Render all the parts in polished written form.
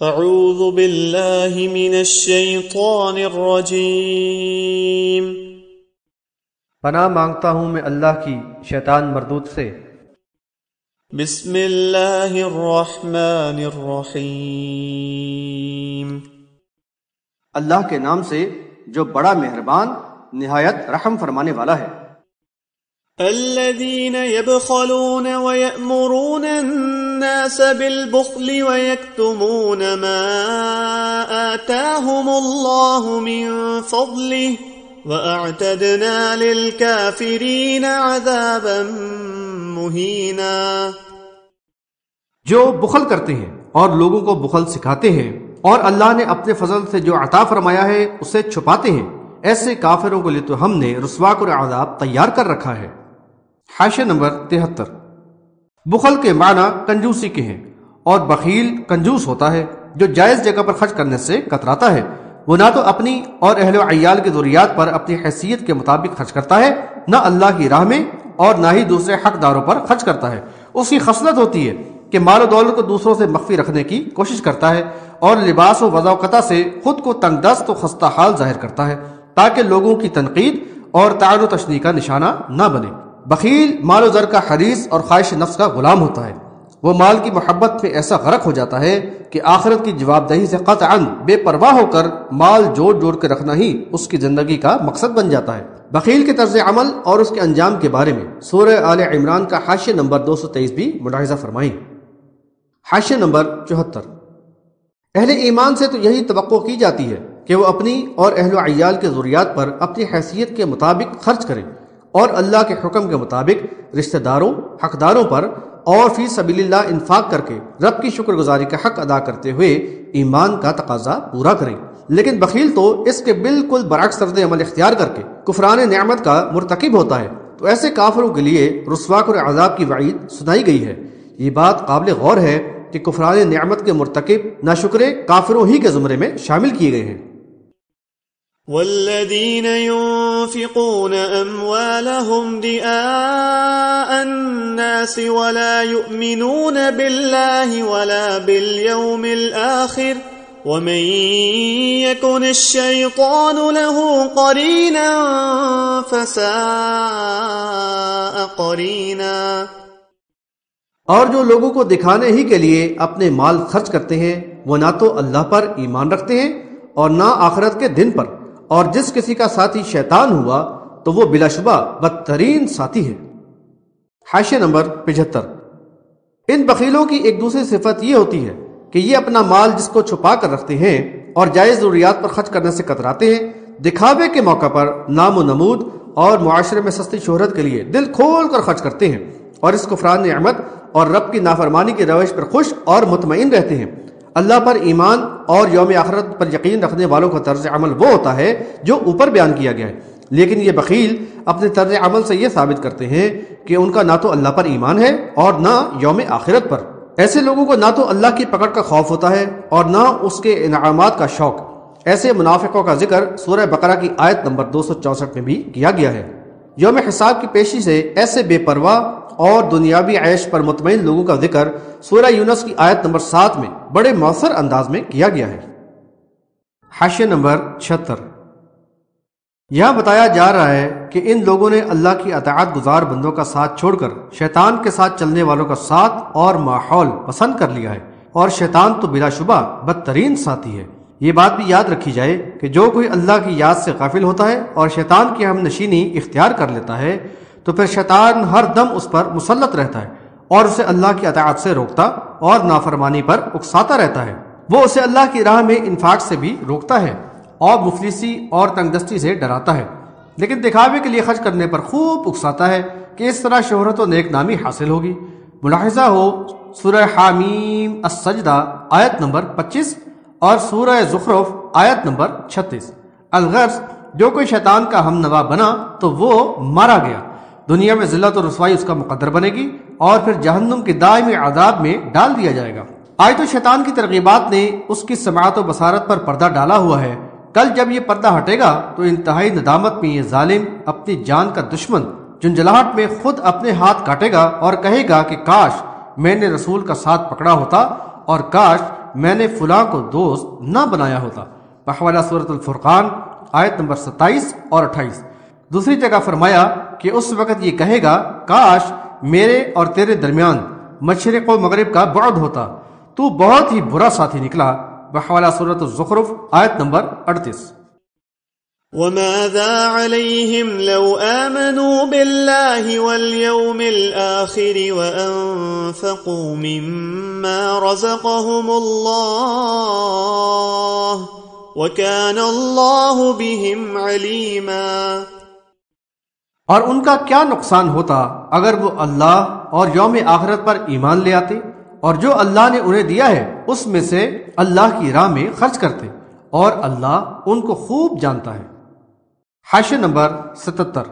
اعوذ باللہ من الشیطان الرجیم۔ پناہ مانگتا ہوں میں اللہ کی شیطان مردود سے۔ بسم اللہ الرحمن الرحیم۔ اللہ کے نام سے جو بڑا مہربان نہایت رحم فرمانے والا ہے۔ الذین یبخلون ویأمرون الناس بالبخل ویکتمون ما آتاهم اللہ من فضلہ وَأَعْتَدْنَا لِلْكَافِرِينَ عَذَابًا مُهِينًا۔ جو بخل کرتے ہیں اور لوگوں کو بخل سکھاتے ہیں اور اللہ نے اپنے فضل سے جو عطا فرمایا ہے اسے چھپاتے ہیں، ایسے کافروں کے لیے تو ہم نے رسوا کر عذاب تیار کر رکھا ہے۔ حاشیہ نمبر 73۔ بخل کے معنی کنجوسی کے ہیں، اور بخیل کنجوس ہوتا ہے جو جائز جگہ پر خرچ کرنے سے کتراتا ہے۔ وہ نہ تو اپنی اور اہل و عیال کی ضروریات پر اپنی حیثیت کے مطابق خرچ کرتا ہے، نہ اللہ کی راہ میں، اور نہ ہی دوسرے حقداروں پر خرچ کرتا ہے۔ اس کی خصلت ہوتی ہے کہ مال و دولت کو دوسروں سے مخفی رکھنے کی کوشش کرتا ہے، اور لباس و وضاقتہ سے خود کو تنگ دست و خستہ حال ظاہر کرتا ہے تاکہ لوگوں کی تنقید اور طعن و تشنیع کا نشانہ نہ بنے۔ بخیل مال و زر کا حریص اور خواہش نفس کا غلام ہوتا ہے۔ وہ مال کی محبت میں ایسا غرق ہو جاتا ہے کہ آخرت کی جواب دہی سے قطعاً بے پرواہ ہو کر مال جوڑ جوڑ کے رکھنا ہی اس کی زندگی کا مقصد بن جاتا ہے۔ بخیل کے طرز عمل اور اس کے انجام کے بارے میں سورہ آل عمران کا حاشیہ نمبر 223 بھی ملاحظہ فرمائیں۔ حاشیہ نمبر 74۔ اہل ایمان سے تو یہی توقع کی جاتی ہے کہ وہ اپنی اور اہل و عیال کے ضروریات پر اپنی حیثیت کے مطابق خرچ کریں، اور اللہ کے حکم کے مطابق رشتہ داروں، حقداروں پر اور فی سبیل اللہ انفاق کر کے رب کی شکر گزاری کا حق ادا کرتے ہوئے ایمان کا تقاضا پورا کریں۔ لیکن بخیل تو اس کے بالکل برعکس طرز عمل اختیار کر کے کفران نعمت کا مرتکب ہوتا ہے، تو ایسے کافروں کے لیے رسوا اور عذاب کی وعید سنائی گئی ہے۔ یہ بات قابل غور ہے کہ کفران نعمت کے مرتکب ناشکرے کافروں ہی کے زمرے میں شامل کیے گئے ہیں۔ والذین ينفقون أموالهم رئاء الناس ولا يؤمنون بالله ولا باليوم الآخر ومن يكن الشيطان له قرينا فساء قرينا۔ اور جو لوگوں کو دکھانے ہی کے لیے اپنے مال خرچ کرتے ہیں، وہ نہ تو اللہ پر ایمان رکھتے ہیں اور نہ آخرت کے دن پر، اور جس کسی کا ساتھی شیطان ہوا تو وہ بلا شبہ بدترین ساتھی ہے۔ حاشیہ نمبر 75۔ ان بخیلوں کی ایک دوسری صفت یہ ہوتی ہے کہ یہ اپنا مال جس کو چھپا کر رکھتے ہیں اور جائز ضروریات پر خرچ کرنے سے کتراتے ہیں، دکھاوے کے موقع پر نام و نمود اور معاشرے میں سستی شہرت کے لیے دل کھول کر خرچ کرتے ہیں، اور اس کفران نعمت اور رب کی نافرمانی کی روش پر خوش اور مطمئن رہتے ہیں۔ اللہ پر ایمان اور یوم آخرت پر یقین رکھنے والوں کا طرز عمل وہ ہوتا ہے جو اوپر بیان کیا گیا ہے، لیکن یہ بخیل اپنے طرز عمل سے یہ ثابت کرتے ہیں کہ ان کا نہ تو اللہ پر ایمان ہے اور نہ یوم آخرت پر۔ ایسے لوگوں کو نہ تو اللہ کی پکڑ کا خوف ہوتا ہے اور نہ اس کے انعامات کا شوق۔ ایسے منافقوں کا ذکر سورہ بقرہ کی آیت نمبر 264 میں بھی کیا گیا ہے۔ یوم حساب کی پیشی سے ایسے بے پرواہ اور دنیاوی عیش پر مطمئن لوگوں کا ذکر سورہ یونس کی آیت نمبر 7 میں بڑے مؤثر انداز میں کیا گیا ہے۔ حاشیہ نمبر 76۔ یہاں بتایا جا رہا ہے کہ ان لوگوں نے اللہ کی اطاعت گزار بندوں کا ساتھ چھوڑ کر شیطان کے ساتھ چلنے والوں کا ساتھ اور ماحول پسند کر لیا ہے، اور شیطان تو بلا شبہ بدترین ساتھی ہے۔ یہ بات بھی یاد رکھی جائے کہ جو کوئی اللہ کی یاد سے غافل ہوتا ہے اور شیطان کی ہم نشینی اختیار کر لیتا ہے تو پھر شیطان ہر دم اس پر مسلط رہتا ہے اور اسے اللہ کی اطاعت سے روکتا اور نافرمانی پر اکساتا رہتا ہے۔ وہ اسے اللہ کی راہ میں انفاق سے بھی روکتا ہے اور مفلسی اور تنگ دستی سے ڈراتا ہے، لیکن دکھاوے کے لیے خرچ کرنے پر خوب اکساتا ہے کہ اس طرح شہرت و نیک نامی حاصل ہوگی۔ ملاحظہ ہو سورہ حامیم السجدہ آیت نمبر 25 اور سورہ زخرف آیت نمبر 36۔ الغرض جو کوئی شیطان کا ہم نوا بنا تو وہ مارا گیا، دنیا میں ذلت و رسوائی اس کا مقدر بنے گی اور پھر جہنم کے دائمی عذاب میں ڈال دیا جائے گا۔ آج تو شیطان کی ترغیبات نے اس کی سماعت و بصارت پر پردہ ڈالا ہوا ہے، کل جب یہ پردہ ہٹے گا تو انتہائی ندامت میں یہ ظالم اپنی جان کا دشمن جنجلاہٹ میں خود اپنے ہاتھ کاٹے گا اور کہے گا کہ کاش میں نے رسول کا ساتھ پکڑا ہوتا اور کاش میں نے فلاں کو دوست نہ بنایا ہوتا۔ بحوالہ سورۃ الفرقان آیت نمبر 27 اور 28۔ دوسری جگہ فرمایا کہ اس وقت یہ کہے گا کاش میرے اور تیرے درمیان مشرق و مغرب کا بعد ہوتا، تو بہت ہی برا ساتھی نکلا۔ بحوالہ سورۃ الزخرف آیت نمبر 38۔ وماذا عليهم لو آمنوا بالله واليوم الآخر وأنفقوا مما رزقهم الله وكان الله بهم عليما۔ اور ان کا کیا نقصان ہوتا اگر وہ اللہ اور یوم آخرت پر ایمان لے آتے اور جو اللہ نے انہیں دیا ہے اس میں سے اللہ کی راہ میں خرچ کرتے، اور اللہ ان کو خوب جانتا ہے۔ حاشیہ نمبر 77۔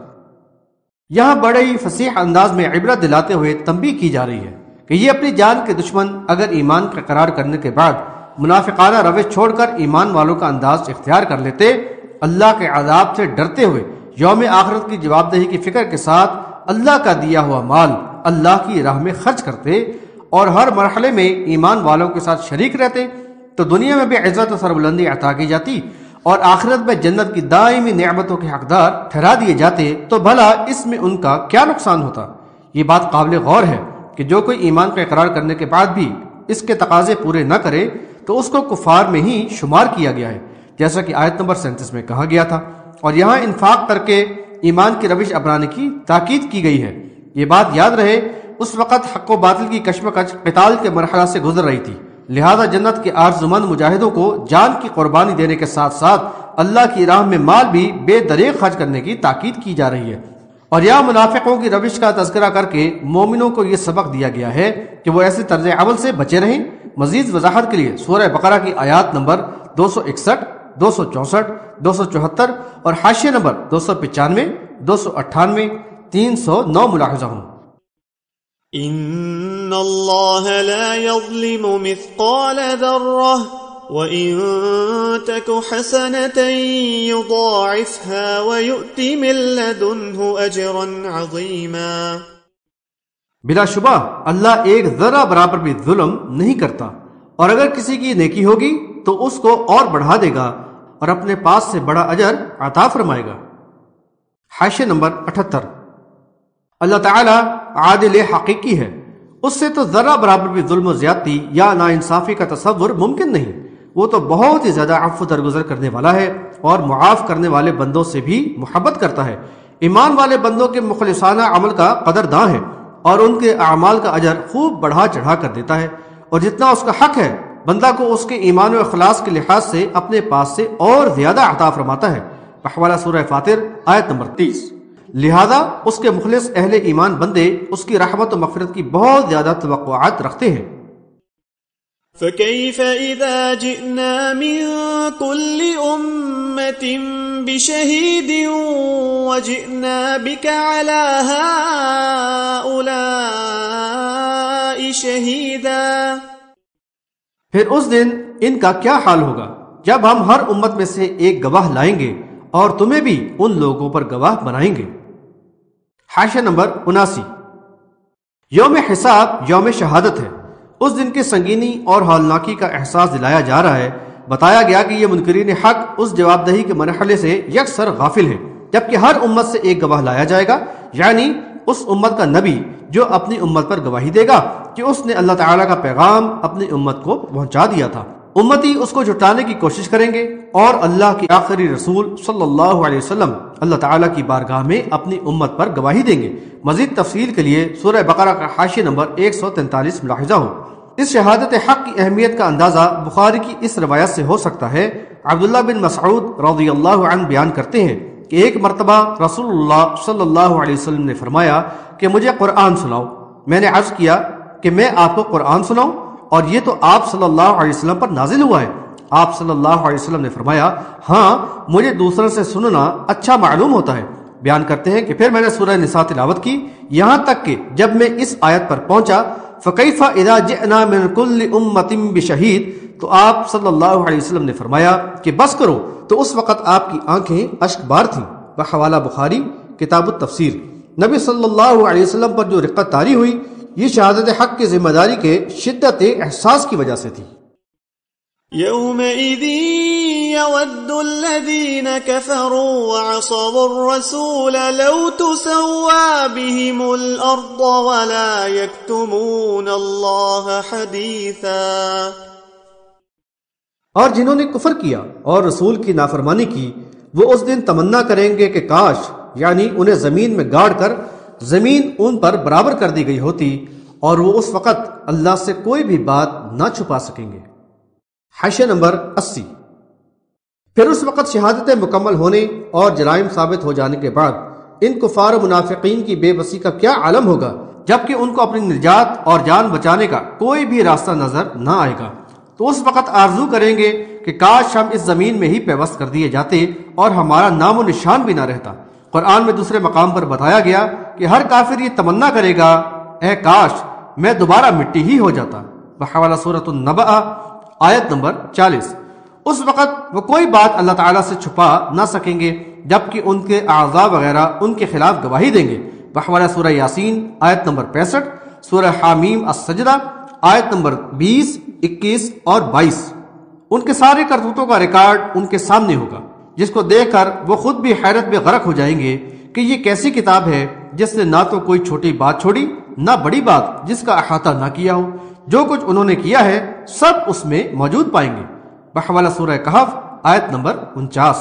یہاں بڑے ہی فصیح انداز میں عبرت دلاتے ہوئے تنبیہ کی جا رہی ہے کہ یہ اپنی جان کے دشمن اگر ایمان کا اقرار کرنے کے بعد منافقانہ روش چھوڑ کر ایمان والوں کا انداز اختیار کر لیتے، اللہ کے عذاب سے ڈرتے ہوئے یوم آخرت کی جواب دہی کی فکر کے ساتھ اللہ کا دیا ہوا مال اللہ کی راہ میں خرچ کرتے اور ہر مرحلے میں ایمان والوں کے ساتھ شریک رہتے، تو دنیا میں بھی عزت و سربلندی عطا کی جاتی اور آخرت میں جنت کی دائمی نعمتوں کے حقدار ٹھہرا دیے جاتے، تو بھلا اس میں ان کا کیا نقصان ہوتا؟ یہ بات قابل غور ہے کہ جو کوئی ایمان کا اقرار کرنے کے بعد بھی اس کے تقاضے پورے نہ کرے تو اس کو کفار میں ہی شمار کیا گیا ہے، جیسا کہ آیت نمبر 37 میں کہا گیا تھا۔ اور یہاں انفاق کر کے ایمان کی روش اپنانے کی تاکید کی گئی ہے۔ یہ بات یاد رہے اس وقت حق و باطل کی کشمکش قتال کے مرحلہ سے گزر رہی تھی، لہذا جنت کے آرزومند مجاہدوں کو جان کی قربانی دینے کے ساتھ ساتھ اللہ کی راہ میں مال بھی بے دریغ خرچ کرنے کی تاکید کی جا رہی ہے۔ اور یہاں منافقوں کی روش کا تذکرہ کر کے مومنوں کو یہ سبق دیا گیا ہے کہ وہ ایسے طرز عمل سے بچے رہیں۔ مزید وضاحت کے لیے سورہ بقرہ کی آیات نمبر 261، 264، 274 اور حاشیہ نمبر 295، 298، 309 ملاحظہ ہوں۔ ان اللہ لا يظلم مثقال ذرة وإن تك حسنة يضاعفها ويؤت من لدنه أجرا عظيما۔ بلا شبہ اللہ ایک ذرہ برابر بھی ظلم نہیں کرتا، اور اگر کسی کی نیکی ہوگی تو اس کو اور بڑھا دے گا اور اپنے پاس سے بڑا اجر عطا فرمائے گا۔ حاشیہ نمبر 78۔ اللہ تعالیٰ عادل حقیقی ہے، اس سے تو ذرہ برابر بھی ظلم و زیادتی یا ناانصافی کا تصور ممکن نہیں۔ وہ تو بہت ہی زیادہ عفو درگزر کرنے والا ہے اور معاف کرنے والے بندوں سے بھی محبت کرتا ہے۔ ایمان والے بندوں کے مخلصانہ عمل کا قدرداں ہے اور ان کے اعمال کا اجر خوب بڑھا چڑھا کر دیتا ہے، اور جتنا اس کا حق ہے بندہ کو اس کے ایمان و اخلاص کے لحاظ سے اپنے پاس سے اور زیادہ عطا فرماتا ہے۔ بحوالہ سورہ فاطر آیت نمبر 30۔ لہذا اس کے مخلص اہل ایمان بندے اس کی رحمت و مغفرت کی بہت زیادہ توقعات رکھتے ہیں۔ فَكَيْفَ إِذَا جِئْنَا مِن كُلِّ أُمَّةٍ بِشَهِيدٍ وَجِئْنَا بِكَ عَلَى هَؤُلَاءِ شَهِيدًا۔ پھر اس دن ان کا کیا حال ہوگا جب ہم ہر امت میں سے ایک گواہ لائیں گے اور تمہیں بھی ان لوگوں پر گواہ بنائیں گے۔ حاشیہ نمبر 79۔ یوم حساب یوم شہادت ہے، اس دن کی سنگینی اور ہولناکی کا احساس دلایا جا رہا ہے۔ بتایا گیا کہ یہ منکرین حق اس جواب دہی کے مرحلے سے یکسر غافل ہیں، جبکہ ہر امت سے ایک گواہ لایا جائے گا، یعنی اس امت کا نبی جو اپنی امت پر گواہی دے گا کہ اس نے اللہ تعالیٰ کا پیغام اپنی امت کو پہنچا دیا تھا۔ امتی اس کو جھٹلانے کی کوشش کریں گے اور اللہ کے آخری رسول صلی اللہ علیہ وسلم اللہ تعالیٰ کی بارگاہ میں اپنی امت پر گواہی دیں گے۔ مزید تفصیل کے لیے سورہ بقرہ کا حاشیہ نمبر 143 ملاحظہ ہو۔ اس شہادت حق کی اہمیت کا اندازہ بخاری کی اس روایت سے ہو سکتا ہے۔ عبداللہ بن مسعود رضی اللہ عنہ بیان کرتے ہیں کہ ایک مرتبہ رسول اللہ صلی اللہ علیہ وسلم نے فرمایا کہ مجھے قرآن سناؤ۔ میں نے عرض کیا کہ میں آپ کو قرآن سناؤں، اور یہ تو آپ صلی اللہ علیہ وسلم پر نازل ہوا ہے۔ آپ صلی اللہ علیہ وسلم نے فرمایا ہاں، مجھے دوسروں سے سننا اچھا معلوم ہوتا ہے۔ بیان کرتے ہیں کہ پھر میں نے سورہ نساء تلاوت کی، یہاں تک کہ جب میں اس آیت پر پہنچا فَكَيْفَ إِذَا جِئْنَا مِنْ كُلِّ أُمَّةٍ بِشَهِيدٍ، تو آپ صلی اللہ علیہ وسلم نے فرمایا کہ بس کرو، تو اس وقت آپ کی آنکھیں اشک بار تھیں۔ بحوالہ بخاری کتاب التفسیر۔ نبی صلی اللہ علیہ وسلم پر جو رقت طاری ہوئی، یہ شہادت حق کی ذمہ داری کے شدت احساس کی وجہ سے تھی۔ يومئذ يود الذين كفروا وعصوا الرسول لو تسوى بهم الأرض ولا يكتمون الله حديثا۔ اور جنہوں نے کفر کیا اور رسول کی نافرمانی کی وہ اس دن تمنا کریں گے کہ کاش یعنی انہیں زمین میں گاڑ کر زمین ان پر برابر کر دی گئی ہوتی اور وہ اس وقت اللہ سے کوئی بھی بات نہ چھپا سکیں گے۔ حاشیہ نمبر 80۔ پھر اس وقت شہادتیں مکمل ہونے اور جرائم ثابت ہو جانے کے بعد ان کفار و منافقین کی بے بسی کا کیا عالم ہوگا جبکہ ان کو اپنی نجات اور جان بچانے کا کوئی بھی راستہ نظر نہ آئے گا، تو اس وقت آرزو کریں گے کہ کاش ہم اس زمین میں ہی پیوست کر دیے جاتے اور ہمارا نام و نشان بھی نہ رہتا۔ قرآن میں دوسرے مقام پر بتایا گیا کہ ہر کافر یہ تمنا کرے گا اے کاش میں دوبارہ مٹی ہی ہو جاتا، بحوالہ سورۃ النبأ آیت نمبر 40۔ اس وقت وہ کوئی بات اللہ تعالیٰ سے چھپا نہ سکیں گے جبکہ ان کے اعضاء وغیرہ ان کے خلاف گواہی دیں گے، بحوالہ سورہ یاسین آیت نمبر 65، سورہ حامیم السجدہ آیت نمبر 20، 21 اور 22۔ ان کے سارے کرتوتوں کا ریکارڈ ان کے سامنے ہوگا جس کو دیکھ کر وہ خود بھی حیرت میں غرق ہو جائیں گے کہ یہ کیسی کتاب ہے جس نے نہ تو کوئی چھوٹی بات چھوڑی نہ بڑی بات جس کا احاطہ نہ کیا ہو، جو کچھ انہوں نے کیا ہے سب اس میں موجود پائیں گے، بحوالہ سورہ کہف آیت نمبر 49۔